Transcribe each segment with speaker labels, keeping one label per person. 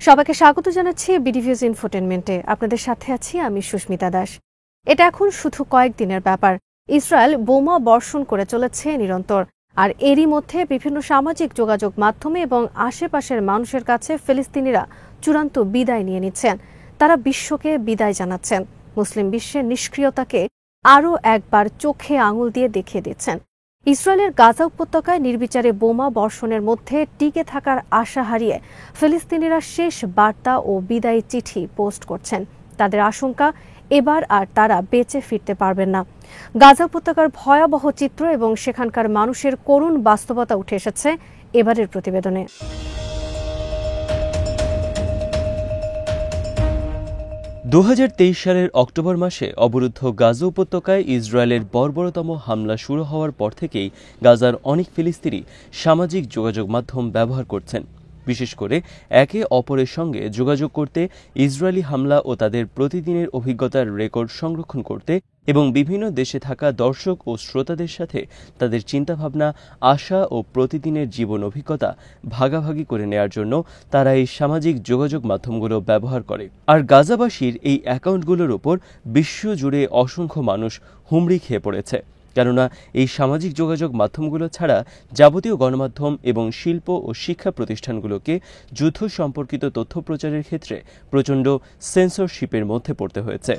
Speaker 1: সবাইকে স্বাগত জানাচ্ছি বিডিভিউজ ইনফোটেনমেন্টে। আপনাদের সাথে আছি আমি সুস্মিতা দাস। এটা এখন শুধু কয়েকদিনের ব্যাপার। ইসরায়েল বোমা বর্ষণ করে চলেছে নিরন্তর, আর এরই মধ্যে বিভিন্ন সামাজিক যোগাযোগ মাধ্যমে এবং আশেপাশের মানুষের কাছে ফিলিস্তিনিরা চূড়ান্ত বিদায় নিয়ে নিচ্ছেন। তারা বিশ্বকে বিদায় জানাচ্ছেন, মুসলিম বিশ্বের নিষ্ক্রিয়তাকে আরও একবার চোখে আঙুল দিয়ে দেখিয়ে দিচ্ছেন। ইসরায়েলের গাজা উপত্যকায় নির্বিচারে বোমা বর্ষণের মধ্যে টিকে থাকার আশা হারিয়ে ফিলিস্তিনিরা শেষ বার্তা ও বিদায়ী চিঠি পোস্ট করছেন। তাদের আশঙ্কা, এবার আর তারা বেঁচে ফিরতে পারবেন না। গাজা উপত্যকার ভয়াবহ চিত্র এবং সেখানকার মানুষের করুণ বাস্তবতা উঠে এসেছে এবারের প্রতিবেদনে।
Speaker 2: 2023 সালের অক্টোবর মাসে অবরুদ্ধ গাজা উপত্যকায় ইসরায়েলের বর্বরতম হামলা শুরু হওয়ার পর থেকেই গাজার অনেক ফিলিস্তিনি সামাজিক যোগাযোগ মাধ্যম ব্যবহার করছেন, বিশেষ করে একে অপরের সঙ্গে যোগাযোগ করতে, ইসরায়েলি হামলা ও তাদের প্রতিদিনের অভিজ্ঞতার রেকর্ড সংরক্ষণ করতে এবং বিভিন্ন দেশে থাকা দর্শক ও শ্রোতাদের সাথে তাদের চিন্তাভাবনা, আশা ও প্রতিদিনের জীবন অভিজ্ঞতা ভাগাভাগি করে নেয়ার জন্য তারা এই সামাজিক যোগাযোগ মাধ্যমগুলো ব্যবহার করে। আর গাজাবাসীর এই অ্যাকাউন্টগুলোর ওপর বিশ্বজুড়ে অসংখ্য মানুষ হুমড়ি খেয়ে পড়েছে, কেননা এই সামাজিক যোগাযোগ মাধ্যমগুলো ছাড়া যাবতীয় গণমাধ্যম এবং শিল্প ও শিক্ষা প্রতিষ্ঠানগুলোকে যুদ্ধ সম্পর্কিত তথ্য প্রচারের ক্ষেত্রে প্রচণ্ড সেন্সরশিপের মধ্যে পড়তে হয়েছে।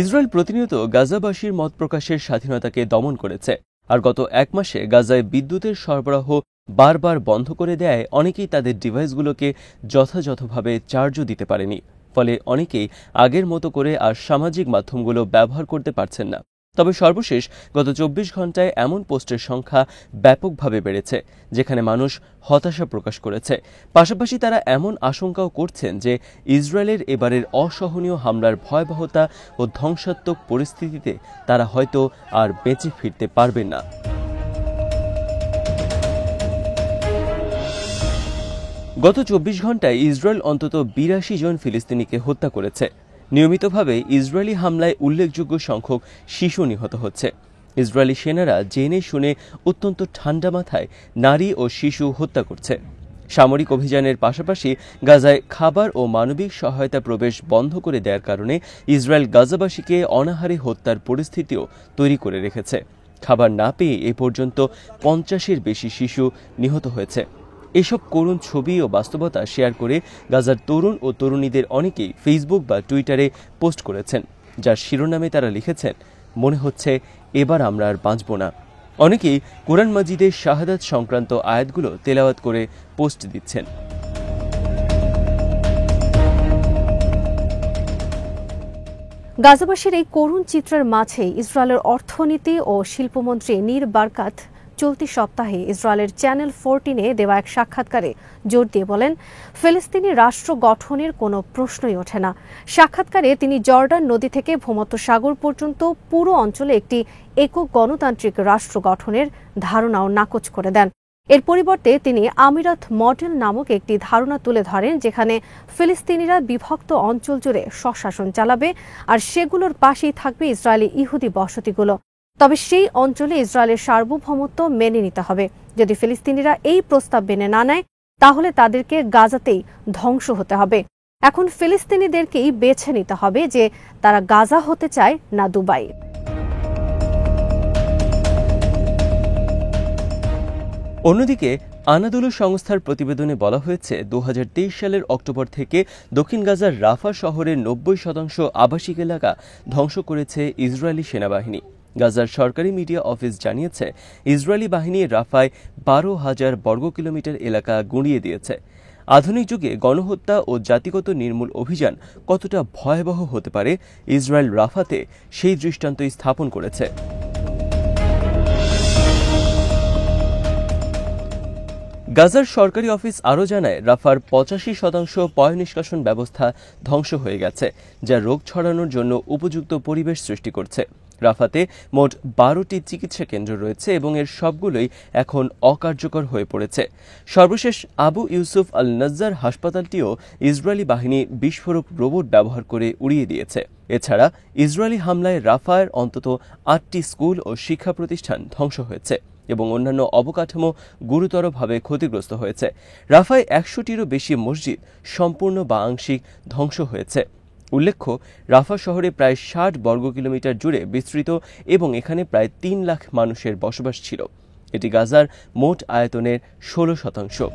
Speaker 2: ইসরায়েল প্রতিনিয়ত গাজাবাসীর মত প্রকাশের স্বাধীনতাকে দমন করেছে, আর গত এক মাসে গাজায় বিদ্যুতের সরবরাহ বারবার বন্ধ করে দেয় অনেকেই তাদের ডিভাইসগুলোকে যথাযথভাবে চার্জও দিতে পারেনি। ফলে অনেকেই আগের মতো করে আর সামাজিক মাধ্যমগুলো ব্যবহার করতে পারছেন না। তবে সর্বশেষ গত 24 ঘন্টায় এমন পোস্টের সংখ্যা ব্যাপকভাবে বেড়েছে, যেখানে মানুষ হতাশা প্রকাশ করেছে। পাশাপাশি তারা এমন আশঙ্কাও করছেন যে ইসরায়েলের এবারের অসহনীয় হামলার ভয়াবহতা ও ধ্বংসাত্মক পরিস্থিতিতে তারা হয়তো আর বেঁচে ফিরতে পারবেন না। গত 24 ঘন্টায় ইসরায়েল অন্তত 82 জন ফিলিস্তিনিকে হত্যা করেছে। নিয়মিতভাবে ইসরায়েলি হামলায় উল্লেখযোগ্য সংখ্যক শিশু নিহত হচ্ছে। ইসরায়েলি সেনারা জেনে শুনে অত্যন্ত ঠান্ডা মাথায় নারী ও শিশু হত্যা করছে। সামরিক অভিযানের পাশাপাশি গাজায় খাবার ও মানবিক সহায়তা প্রবেশ বন্ধ করে দেওয়ার কারণে ইসরায়েল গাজাবাসীকে অনাহারে হত্যার পরিস্থিতিও তৈরি করে রেখেছে। খাবার না পেয়ে এ পর্যন্ত 50-এর বেশি শিশু নিহত হয়েছে। এসব করুণ ছবি ও বাস্তবতা শেয়ার করে গাজার তরুণ ও তরুণীদের অনেকেই ফেসবুক বা টুইটারে পোস্ট করেছেন, যার শিরোনামে তারা লিখেছেন, মনে হচ্ছে এবার আমরা আর বাঁচব না। অনেকেই কোরআন মাজিদের শাহাদাত সংক্রান্ত আয়াতগুলো তেলাওয়াত করে পোস্ট দিচ্ছেন।
Speaker 1: গাজাবাসীর এই করুণ চিত্রের মাঝে ইসরায়েলের অর্থনীতি ও শিল্পমন্ত্রী নীর বারকাত চলতি সপ্তাহে ইসরায়েলের চ্যানেল 14-এ দেওয়া এক সাক্ষাৎকারে জোর দিয়ে বলেন, ফিলিস্তিনি রাষ্ট্র গঠনের কোনো প্রশ্নই ওঠে না। সাক্ষাৎকারে তিনি জর্ডান নদী থেকে ভূমধ্যসাগর পর্যন্ত পুরো অঞ্চলে একটি একক গণতান্ত্রিক রাষ্ট্র গঠনের ধারণাও নাকচ করে দেন। এর পরিবর্তে তিনি আমিরাত মডেল নামক একটি ধারণা তুলে ধরেন, যেখানে ফিলিস্তিনিরা বিভক্ত অঞ্চল জুড়ে স্বশাসন চালাবে আর সেগুলোর পাশেই থাকবে ইসরায়েলি ইহুদি বসতিগুলো। তবে সেই অঞ্চলে ইসরায়েলের সার্বভৌমত্ব মেনে নিতে হবে। যদি ফিলিস্তিনিরা এই প্রস্তাব মেনে না নেয়, তাহলে তাদেরকে গাজাতেই ধ্বংস হতে হবে। এখন ফিলিস্তিনিদেরকেই বেছে নিতে হবে যে তারা গাজা হতে চায় না দুবাই।
Speaker 2: অন্যদিকে আনাদোলু সংস্থার প্রতিবেদনে বলা হয়েছে, 2023 সালের অক্টোবর থেকে দক্ষিণ গাজার রাফা শহরের 90% আবাসিক এলাকা ধ্বংস করেছে ইসরায়েলি সেনাবাহিনী। গাজার সরকারি মিডিয়া অফিস জানিয়েছে, ইসরায়েলি বাহিনী রাফায় 12,000 বর্গ কিলোমিটার এলাকা গুঁড়িয়ে দিয়েছে। আধুনিক যুগে গণহত্যা ও জাতিগত নির্মূল অভিযান কতটা ভয়াবহ হতে পারে, ইসরায়েল রাফাতে সেই দৃষ্টান্তই স্থাপন করেছে। গাজার সরকারি অফিস আরও জানায়, রাফার 85% পয়ঃনিষ্কাশন ব্যবস্থা ধ্বংস হয়ে গেছে, যা রোগ ছড়ানোর জন্য উপযুক্ত পরিবেশ সৃষ্টি করছে। রাফাতে মোট 12টি চিকিৎসা কেন্দ্র রয়েছে এবং এর সবগুলোই এখন অকার্যকর হয়ে পড়েছে। সর্বশেষ আবু ইউসুফ আল নজ্জার হাসপাতালটিও ইসরায়েলি বাহিনী বিস্ফোরক রোবট ব্যবহার করে উড়িয়ে দিয়েছে। এছাড়া ইসরায়েলি হামলায় রাফার অন্তত 8টি স্কুল ও শিক্ষা প্রতিষ্ঠান ধ্বংস হয়েছে। এবং অন্যান্য অবকাঠামো গুরুতরভাবে ক্ষতিগ্রস্ত হয়েছে। রাফায় 100টিরও বেশি মসজিদ সম্পূর্ণ বা আংশিক ধ্বংস হয়েছে। উল্লেখ্য, রাফা শহরে প্রায় 60 বর্গ কিলোমিটার জুড়ে বিস্তৃত এবং এখানে প্রায় 3 লাখ মানুষের বসবাস ছিল। এটি গাজার মোট আয়তনের 16%।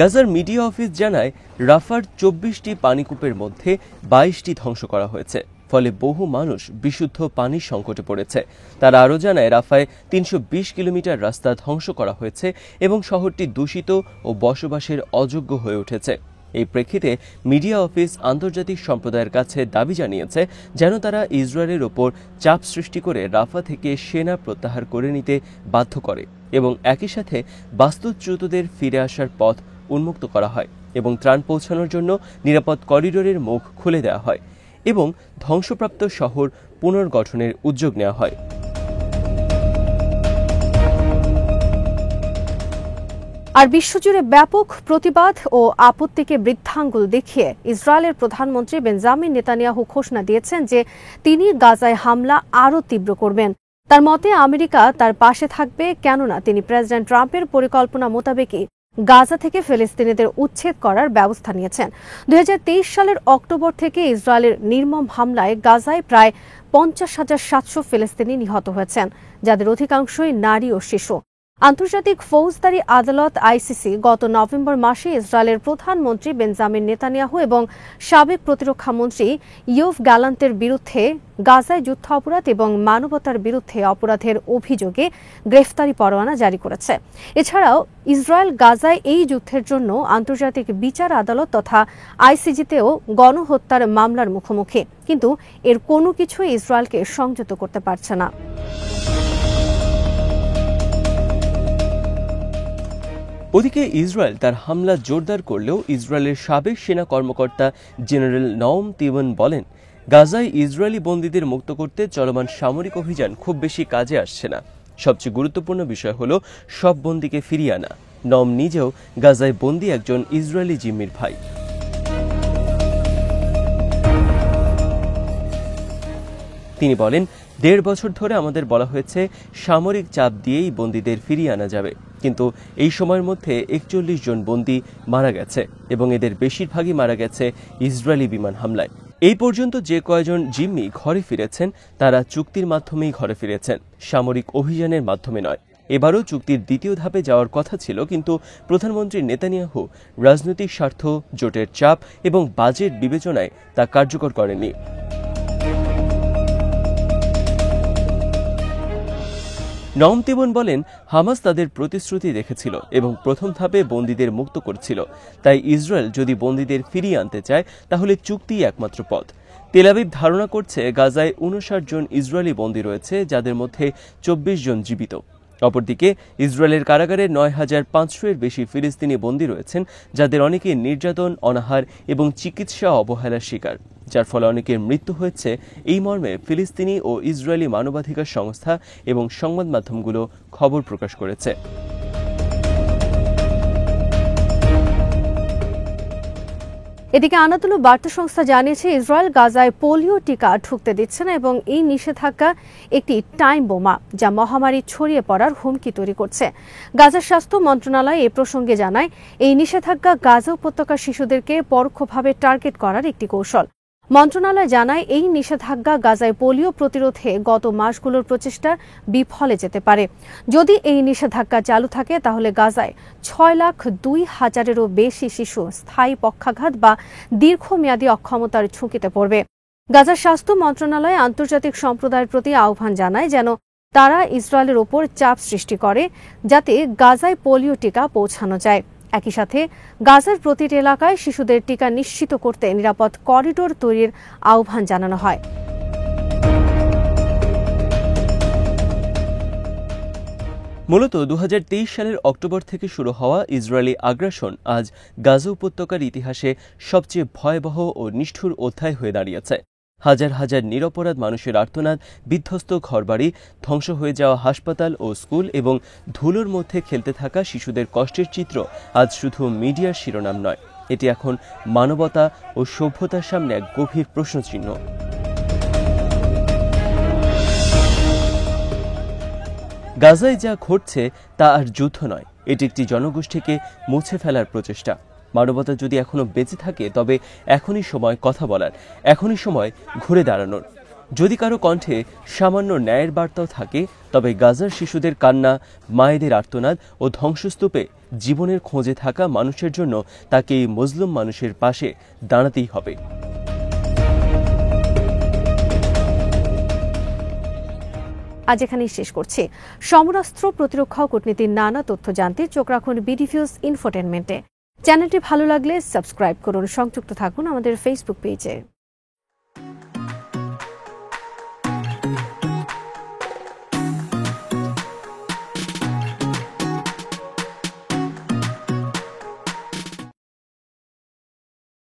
Speaker 2: গাজার মিডিয়া অফিস জানায়, রাফার 24টি পানিকূপের মধ্যে 22টি ধ্বংস করা হয়েছে, ফলে বহু মানুষ বিশুদ্ধ পানির সংকটে পড়েছে। তারা আরও জানায়, রাফায় 320 কিলোমিটার রাস্তা ধ্বংস করা হয়েছে এবং শহরটি দূষিত ও বসবাসের অযোগ্য হয়ে উঠেছে। এই প্রেক্ষিতে মিডিয়া অফিস আন্তর্জাতিক সম্প্রদায়ের কাছে দাবি জানিয়েছে যেন তারা ইসরায়েলের ওপর চাপ সৃষ্টি করে রাফা থেকে সেনা প্রত্যাহার করে নিতে বাধ্য করে এবং একই সাথে বাস্তুচ্যুতদের ফিরে আসার পথ উন্মুক্ত করা হয় এবং ত্রাণ পৌঁছানোর জন্য নিরাপদ করিডোরের মুখ খুলে দেওয়া হয় এবং ধ্বংসপ্রাপ্ত শহর পুনর্গঠনের উদ্যোগ নেওয়া হয়।
Speaker 1: আর বিশ্বজুড়ে ব্যাপক প্রতিবাদ ও আপত্তিকে বৃদ্ধাঙ্গুল দেখিয়ে ইসরায়েলের প্রধানমন্ত্রী বেঞ্জামিন নেতানিয়াহু ঘোষণা দিয়েছেন যে তিনি গাজায় হামলা আরও তীব্র করবেন। তার মতে আমেরিকা তার পাশে থাকবে, কেননা তিনি প্রেসিডেন্ট ট্রাম্পের পরিকল্পনা মোতাবেকই গাজা থেকে ফিলিস্তিনিদের উচ্ছেদ করার ব্যবস্থা নিয়েছেন। 2023 সালের অক্টোবর থেকে ইসরায়েলের নির্মম হামলায় গাজায় প্রায় 50,700 ফিলিস্তিনি নিহত হয়েছেন, যাদের অধিকাংশই নারী ও শিশু। আন্তর্জাতিক ফৌজদারি আদালত আইসিসি গত নভেম্বর মাসে ইসরায়েলের প্রধানমন্ত্রী বেঞ্জামিন নেতানিয়াহু এবং সাবেক প্রতিরক্ষা মন্ত্রী ইয়োভ গ্যালান্টের বিরুদ্ধে গাজায় যুদ্ধাপরাধ এবং মানবতার বিরুদ্ধে অপরাধের অভিযোগে গ্রেফতারি পরোয়ানা জারি করেছে। এছাড়াও ইসরায়েল গাজায় এই যুদ্ধের জন্য আন্তর্জাতিক বিচার আদালত তথা আইসিজিতেও গণহত্যার মামলার মুখোমুখি, কিন্তু এর কোনো কিছুই ইসরায়েলকে সংযত করতে পারছে না।
Speaker 2: ওদিকে ইসরায়েল তার হামলা জোরদার করলেও ইসরায়েলের সাবেক সেনা কর্মকর্তা জেনারেল নওম তিবন বলেন, গাজায় ইসরায়েলি বন্দীদের মুক্ত করতে চলমান সামরিক অভিযান খুব বেশি কাজে আসছে না। সবচেয়ে গুরুত্বপূর্ণ বিষয় হল সব বন্দীকে ফিরিয়ে আনা। নওম নিজেও গাজায় বন্দী একজন ইসরায়েলি জিম্মির ভাই। তিনি বলেন, 1.5 বছর ধরে আমাদের বলা হয়েছে সামরিক চাপ দিয়েই বন্দীদের ফিরিয়ে আনা যাবে, কিন্তু এই সময়ের মধ্যে 41 জন বন্দী মারা গেছে এবং এদের বেশিরভাগই মারা গেছে ইসরায়েলি বিমান হামলায়। এই পর্যন্ত যে কয়জন জিম্মি ঘরে ফিরেছেন তারা চুক্তির মাধ্যমেই ঘরে ফিরেছেন, সামরিক অভিযানের মাধ্যমে নয়। এবারও চুক্তির দ্বিতীয় ধাপে যাওয়ার কথা ছিল, কিন্তু প্রধানমন্ত্রী নেতানিয়াহু রাজনৈতিক স্বার্থ, জোটের চাপ এবং বাজেট বিবেচনায় তা কার্যকর করেননি। নওম তিবন বলেন, হামাস তাদের প্রতিশ্রুতি রেখেছিল এবং প্রথম ধাপে বন্দীদের মুক্ত করেছিল। তাই ইসরায়েল যদি বন্দীদের ফিরিয়ে আনতে চায় তাহলে চুক্তিই একমাত্র পথ। তেল আবিব ধারণা করছে গাজায় 59 জন ইসরায়েলি বন্দী রয়েছে, যাদের মধ্যে 24 জন জীবিত। অপরদিকে ইসরায়েলের কারাগারে 9,500-এর বেশি ফিলিস্তিনি বন্দী রয়েছেন, যাদের অনেকে নির্যাতন, অনাহার এবং চিকিৎসা অবহেলার শিকার, যার ফলে অনেকের মৃত্যু হয়েছে। এই মর্মে ফিলিস্তিনি ও ইসরায়েলি মানবাধিকার সংস্থা এবং সংবাদ মাধ্যমগুলো খবর প্রকাশ করেছে।
Speaker 1: এদিকে আনাদোলু বার্তা সংস্থা জানিয়েছে, ইসরায়েল গাজায় পোলিও টিকা ঢুকতে দিচ্ছে না এবং এই নিষেধাজ্ঞা একটি টাইম বোমা, যা মহামারী ছড়িয়ে পড়ার হুমকি তৈরি করছে। গাজার স্বাস্থ্য মন্ত্রণালয় এ প্রসঙ্গে জানায়, এই নিষেধাজ্ঞা গাজা উপত্যকার শিশুদেরকে পরোক্ষভাবে টার্গেট করার একটি কৌশল। মন্ত্রণালয় জানায়, এই নিষেধাজ্ঞা গাজায় পোলিও প্রতিরোধে গত মাসগুলোর প্রচেষ্টা বিফলে যেতে পারে। যদি এই নিষেধাজ্ঞা চালু থাকে তাহলে গাজায় 6,02,000-এরও বেশি শিশু স্থায়ী পক্ষাঘাত বা দীর্ঘমেয়াদী অক্ষমতার ঝুঁকিতে পড়বে। গাজার স্বাস্থ্য মন্ত্রণালয় আন্তর্জাতিক সম্প্রদায়ের প্রতি আহ্বান জানায় যেন তারা ইসরায়েলের ওপর চাপ সৃষ্টি করে যাতে গাজায় পোলিও টিকা পৌঁছানো যায়। একই সাথে গাজার প্রতিটি এলাকায় শিশুদের টিকা নিশ্চিত করতে নিরাপদ করিডোর তৈরির আহ্বান জানানো হয়।
Speaker 2: মূলত 2023 সালের অক্টোবর থেকে শুরু হওয়া ইসরায়েলি আগ্রাসন আজ গাজা উপত্যকার ইতিহাসে সবচেয়ে ভয়াবহ ও নিষ্ঠুর অধ্যায় হয়ে দাঁড়িয়েছে। হাজার হাজার নিরপরাধ মানুষের আর্তনাদ, বিধ্বস্ত ঘরবাড়ি, ধ্বংস হয়ে যাওয়া হাসপাতাল ও স্কুল এবং ধুলোর মধ্যে খেলতে থাকা শিশুদের কষ্টের চিত্র আজ শুধু মিডিয়ার শিরোনাম নয়, এটি এখন মানবতা ও সভ্যতার সামনে এক গভীর প্রশ্নচিহ্ন। গাজায় যা ঘটছে তা আর যুদ্ধ নয়, এটি একটি জনগোষ্ঠীকে মুছে ফেলার প্রচেষ্টা। মানবতা যদি এখনো বেঁচে থাকে তবে এখনই সময় কথা বলার, এখনই সময় ঘুরে দাঁড়ানোর। যদি কারো কণ্ঠে সামান্য ন্যায়ের বার্তাও থাকে তবে গাজার শিশুদের কান্না, মায়েদের আর্তনাদ ও ধ্বংসস্তূপে জীবনের খোঁজে থাকা মানুষের জন্য তাকে এই মজলুম মানুষের পাশে দাঁড়াতেই হবে।
Speaker 1: আজ এখানেই শেষ করছি। সমরাস্ত্র, প্রতিরক্ষা ও কূটনীতির নানা তথ্য জানতে চোখ রাখুন বিডিফিউজ ইনফোটেনমেন্টে। চ্যানেলটি ভালো লাগলে সাবস্ক্রাইব করুন, সংযুক্ত থাকুন আমাদের ফেসবুক পেজে।